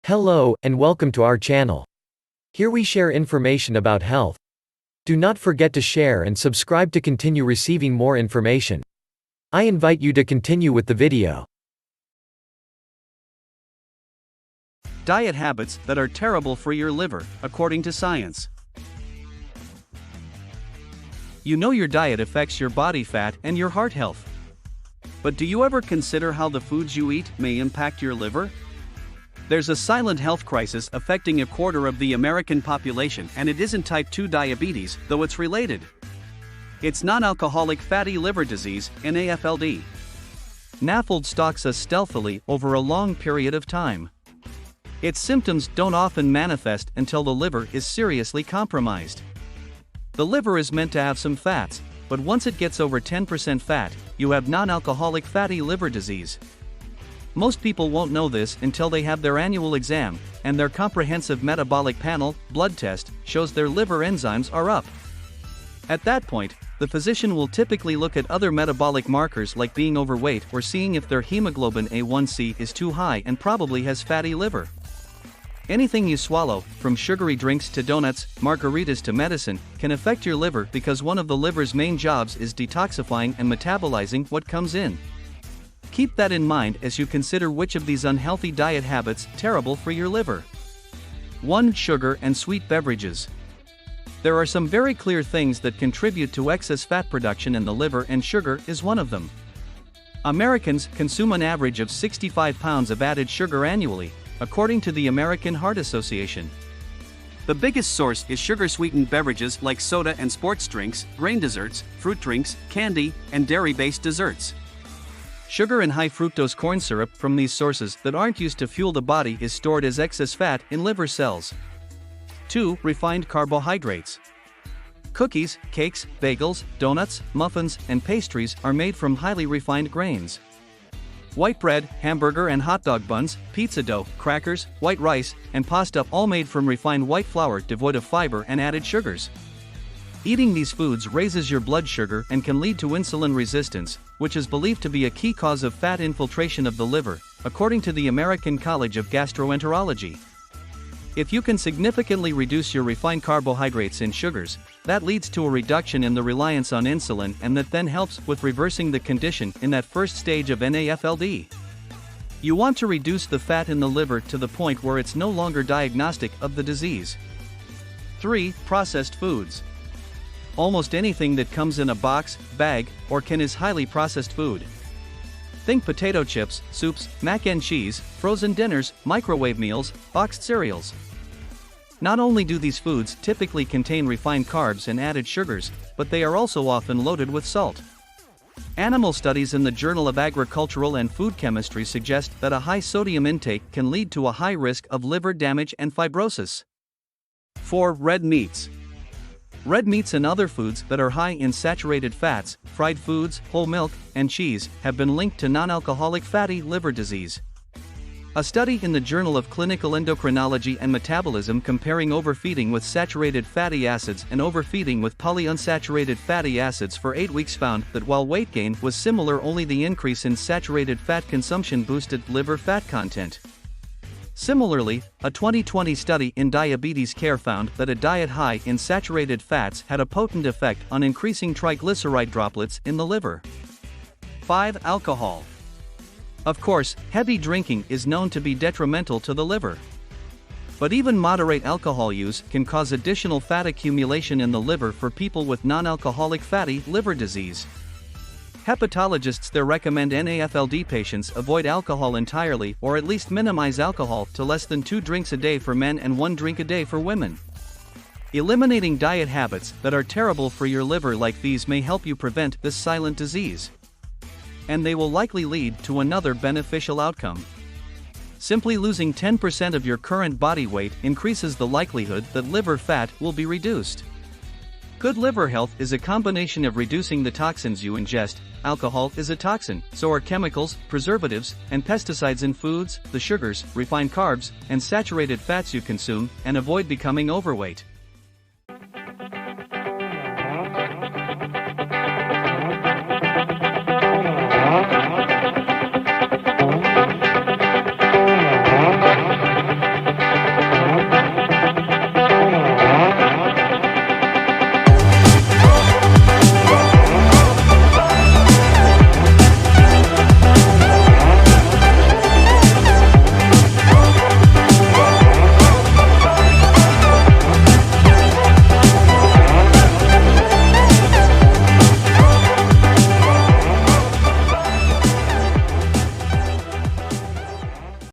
Hello, and welcome to our channel. Here we share information about health. Do not forget to share and subscribe to continue receiving more information. I invite you to continue with the video. Diet habits that are terrible for your liver, according to science. You know your diet affects your body fat and your heart health. But do you ever consider how the foods you eat may impact your liver? There's a silent health crisis affecting a quarter of the American population, and it isn't type 2 diabetes, though it's related. It's non-alcoholic fatty liver disease, NAFLD. NAFLD stalks us stealthily over a long period of time. Its symptoms don't often manifest until the liver is seriously compromised. The liver is meant to have some fats, but once it gets over 10% fat, you have non-alcoholic fatty liver disease. Most people won't know this until they have their annual exam, and their comprehensive metabolic panel, blood test, shows their liver enzymes are up. At that point, the physician will typically look at other metabolic markers like being overweight or seeing if their hemoglobin A1C is too high and probably has fatty liver. Anything you swallow, from sugary drinks to donuts, margaritas to medicine, can affect your liver because one of the liver's main jobs is detoxifying and metabolizing what comes in. Keep that in mind as you consider which of these unhealthy diet habits terrible for your liver. 1. Sugar and sweet beverages. There are some very clear things that contribute to excess fat production in the liver, and sugar is one of them. Americans consume an average of 65 pounds of added sugar annually, according to the American Heart Association. The biggest source is sugar-sweetened beverages like soda and sports drinks, grain desserts, fruit drinks, candy, and dairy-based desserts. Sugar and high-fructose corn syrup from these sources that aren't used to fuel the body is stored as excess fat in liver cells. 2. Refined carbohydrates. Cookies, cakes, bagels, donuts, muffins, and pastries are made from highly refined grains. White bread, hamburger and hot dog buns, pizza dough, crackers, white rice, and pasta all made from refined white flour devoid of fiber and added sugars. Eating these foods raises your blood sugar and can lead to insulin resistance, which is believed to be a key cause of fat infiltration of the liver, according to the American College of Gastroenterology. If you can significantly reduce your refined carbohydrates and sugars, that leads to a reduction in the reliance on insulin, and that then helps with reversing the condition in that first stage of NAFLD. You want to reduce the fat in the liver to the point where it's no longer diagnostic of the disease. 3. Processed foods. Almost anything that comes in a box, bag, or can is highly processed food. Think potato chips, soups, mac and cheese, frozen dinners, microwave meals, boxed cereals. Not only do these foods typically contain refined carbs and added sugars, but they are also often loaded with salt. Animal studies in the Journal of Agricultural and Food Chemistry suggest that a high sodium intake can lead to a high risk of liver damage and fibrosis. 4. Red meats. Red meats and other foods that are high in saturated fats, fried foods, whole milk, and cheese have been linked to non-alcoholic fatty liver disease. A study in the Journal of Clinical Endocrinology and Metabolism comparing overfeeding with saturated fatty acids and overfeeding with polyunsaturated fatty acids for 8 weeks found that while weight gain was similar, only the increase in saturated fat consumption boosted liver fat content. Similarly, a 2020 study in diabetes care found that a diet high in saturated fats had a potent effect on increasing triglyceride droplets in the liver. 5. Alcohol. Of course, heavy drinking is known to be detrimental to the liver. But even moderate alcohol use can cause additional fat accumulation in the liver for people with non-alcoholic fatty liver disease. Hepatologists there recommend NAFLD patients avoid alcohol entirely, or at least minimize alcohol to less than 2 drinks a day for men and 1 drink a day for women. Eliminating diet habits that are terrible for your liver like these may help you prevent this silent disease. And they will likely lead to another beneficial outcome. Simply losing 10% of your current body weight increases the likelihood that liver fat will be reduced. Good liver health is a combination of reducing the toxins you ingest. Alcohol is a toxin, so are chemicals, preservatives, and pesticides in foods, the sugars, refined carbs, and saturated fats you consume, and avoid becoming overweight.